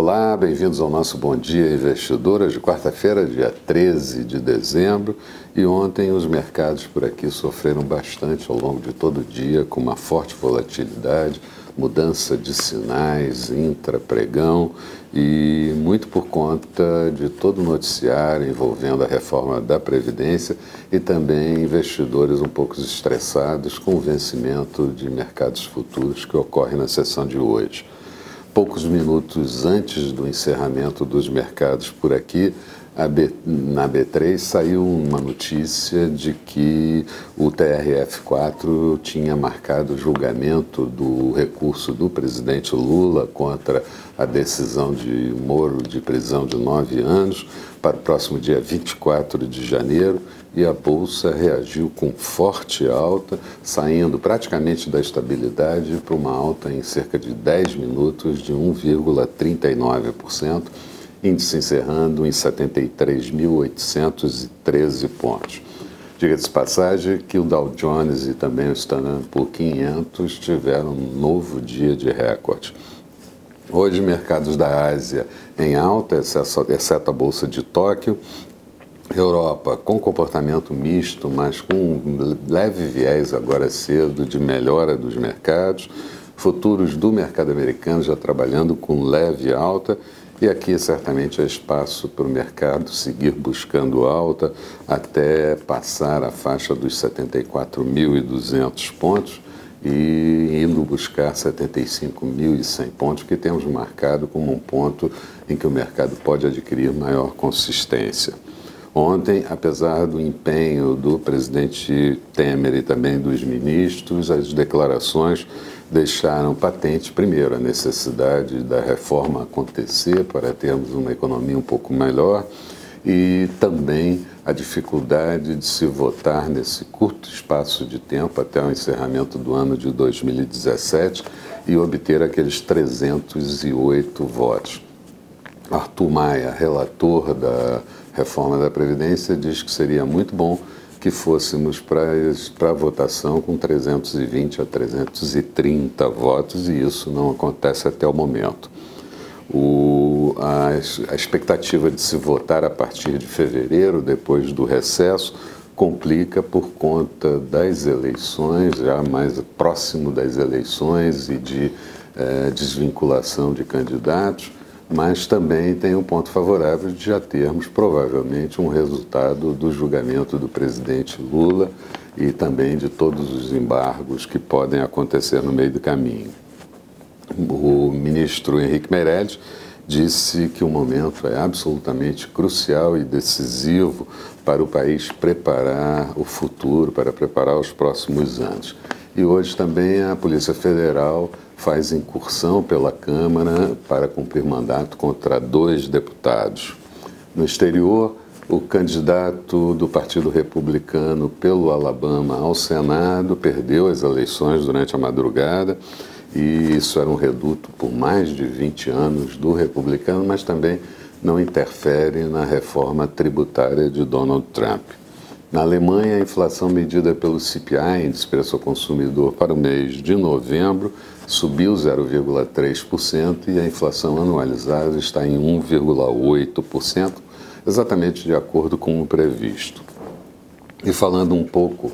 Olá, bem-vindos ao nosso Bom Dia Investidor, hoje quarta-feira, dia 13 de dezembro, e ontem os mercados por aqui sofreram bastante ao longo de todo o dia, com uma forte volatilidade, mudança de sinais, intra-pregão, e muito por conta de todo o noticiário envolvendo a reforma da Previdência e também investidores um pouco estressados com o vencimento de mercados futuros que ocorre na sessão de hoje. Poucos minutos antes do encerramento dos mercados por aqui, na B3 saiu uma notícia de que o TRF4 tinha marcado o julgamento do recurso do presidente Lula contra a decisão de Moro de prisão de 9 anos para o próximo dia 24 de janeiro, e a Bolsa reagiu com forte alta, saindo praticamente da estabilidade para uma alta em cerca de 10 minutos de 1,39%, índice encerrando em 73.813 pontos. Diga-se de passagem que o Dow Jones e também o Standard Poor's 500 tiveram um novo dia de recorde. Hoje, mercados da Ásia em alta, exceto a Bolsa de Tóquio. Europa com comportamento misto, mas com um leve viés agora cedo de melhora dos mercados. Futuros do mercado americano já trabalhando com leve alta. E aqui certamente há espaço para o mercado seguir buscando alta até passar a faixa dos 74.200 pontos e indo buscar 75.100 pontos, que temos marcado como um ponto em que o mercado pode adquirir maior consistência. Ontem, apesar do empenho do presidente Temer e também dos ministros, as declarações deixaram patente, primeiro, a necessidade da reforma acontecer para termos uma economia um pouco melhor e também a dificuldade de se votar nesse curto espaço de tempo até o encerramento do ano de 2017 e obter aqueles 308 votos. Arthur Maia, relator da reforma da Previdência, diz que seria muito bom que fôssemos para a votação com 320 a 330 votos, e isso não acontece até o momento. A expectativa de se votar a partir de fevereiro, depois do recesso, complica por conta das eleições, já mais próximo das eleições e de desvinculação de candidatos, mas também tem um ponto favorável de já termos provavelmente um resultado do julgamento do presidente Lula e também de todos os embargos que podem acontecer no meio do caminho. O ministro Henrique Meirelles disse que o momento é absolutamente crucial e decisivo para o país preparar o futuro, para preparar os próximos anos. E hoje também a Polícia Federal faz incursão pela Câmara para cumprir mandato contra 2 deputados. No exterior, o candidato do Partido Republicano pelo Alabama ao Senado perdeu as eleições durante a madrugada, e isso era um reduto por mais de 20 anos do republicano, mas também não interfere na reforma tributária de Donald Trump. Na Alemanha, a inflação medida pelo CPI, Índice de Preço ao Consumidor, para o mês de novembro, subiu 0,3% e a inflação anualizada está em 1,8%, exatamente de acordo com o previsto. E falando um pouco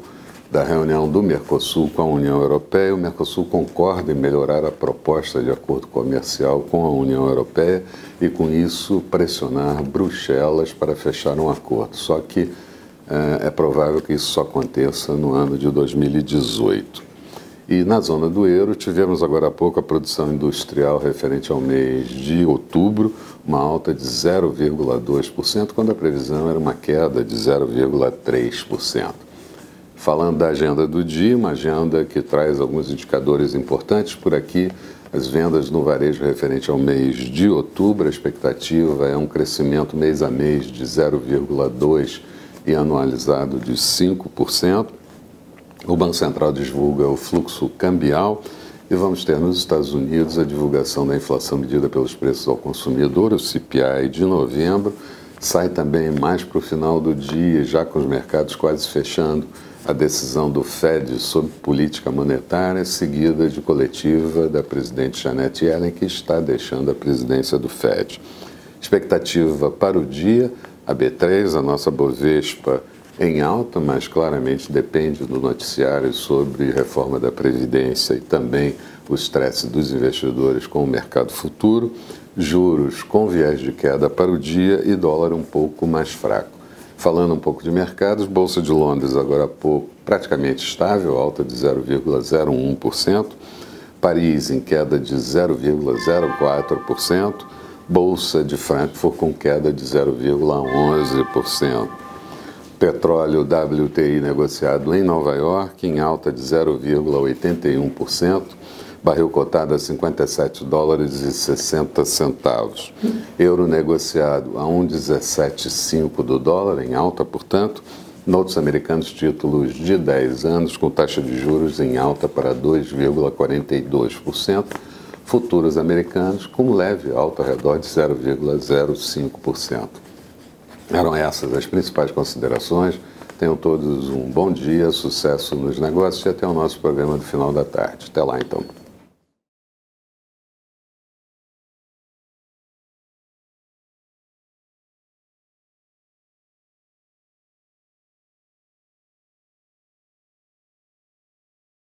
da reunião do Mercosul com a União Europeia, o Mercosul concorda em melhorar a proposta de acordo comercial com a União Europeia e, com isso, pressionar Bruxelas para fechar um acordo. Só que é provável que isso só aconteça no ano de 2018. E na zona do euro, tivemos agora há pouco a produção industrial referente ao mês de outubro, uma alta de 0,2%, quando a previsão era uma queda de 0,3%. Falando da agenda do dia, uma agenda que traz alguns indicadores importantes por aqui. As vendas no varejo referente ao mês de outubro, a expectativa é um crescimento mês a mês de 0,2% e anualizado de 5%. O Banco Central divulga o fluxo cambial e vamos ter nos Estados Unidos a divulgação da inflação medida pelos preços ao consumidor, o CPI de novembro, Sai também mais para o final do dia, já com os mercados quase fechando, a decisão do Fed sobre política monetária, seguida de coletiva da presidente Janet Yellen, que está deixando a presidência do Fed. Expectativa para o dia, a B3, a nossa Bovespa, em alta, mas claramente depende do noticiário sobre reforma da Previdência e também o estresse dos investidores com o mercado futuro, juros com viés de queda para o dia e dólar um pouco mais fraco. Falando um pouco de mercados, Bolsa de Londres agora há pouco praticamente estável, alta de 0,01%, Paris em queda de 0,04%, Bolsa de Frankfurt com queda de 0,11%. Petróleo WTI negociado em Nova York em alta de 0,81%, barril cotado a $57,60. Euro negociado a 1,175 do dólar, em alta, portanto. Notos americanos, títulos de 10 anos, com taxa de juros em alta para 2,42%. Futuros americanos com leve alta ao redor de 0,05%. Eram essas as principais considerações. Tenham todos um bom dia, sucesso nos negócios e até o nosso programa do final da tarde. Até lá, então.